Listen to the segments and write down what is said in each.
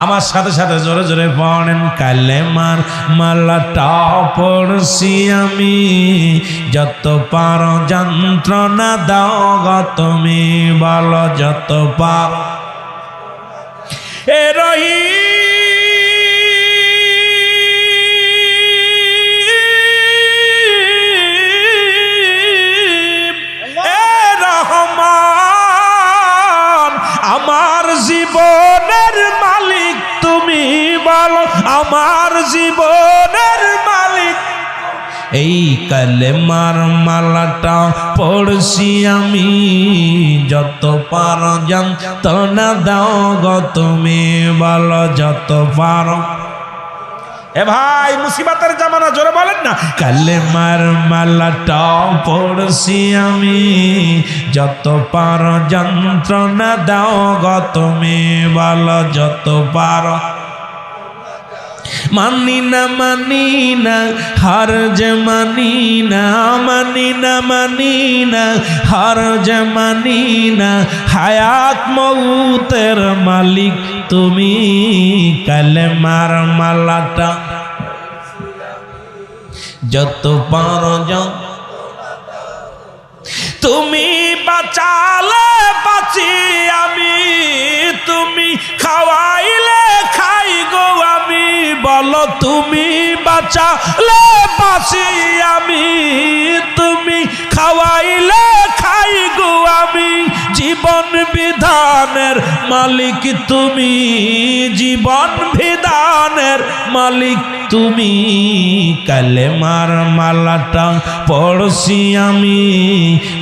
আমার সাথে সাথে জোরে জোরে পড়েন, কালেমার মালাটা পড়ছি আমি, যত পারো যন্ত্রণা দাও গো তুমি, বলো যত পারো। এ রহিম, এ রহমান, আমার জীবনের মালিক তুমি, বলো আমার জীবনের মালিক। এই কালেমার মালাটা পড়ছি আমি, যত পারো যন্ত্রণা দাও গো তুমি, বলো যত পারো। এ ভাই মুসিবতের জামানা, জোরে বলেন না। কালেমার মালাটা পড়ছি আমি, যত পারো যন্ত্রণা দাও গো তুমি, বলো যত পারো। মানি না মানি না হার যে মানি না, মানি না মানি না হার যে মানি না, হায়াত মৌতের মালিক তুমি, কালেমার মালাটা যত পারো তুমি, বাঁচালে বাঁচি আমি, তুমি খাওয়াইলে খাই গো আমি, বলো তুমি বাঁচালে বাঁচি আমি, তুমি খাওয়াইলে খাই গো আমি, জীবন বিধানের মালিক তুমি, জীবন বিধানের মালিক তুমি, কালেমার মালাটা পড়ছি আমি,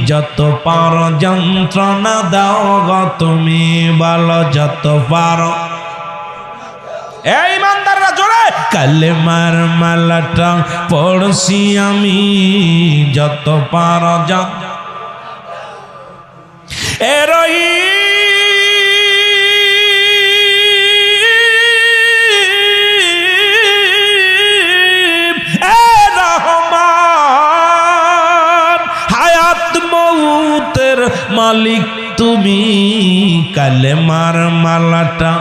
যত পারো যন্ত্রণা দাও গো তুমি, বলো যত পারো। এই ইমানদাররা জোরে, কালেমার মালাটা পড়ছি আমি, যত পারো এ রহিম, এ রহমান, হায়াত মৌতের মালিক তুমি, কালেমার মালাটা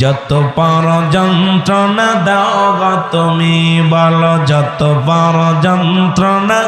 যত পারো যন্ত্রণা দাও গো তুমি, বলো যত পারো যন্ত্রণা।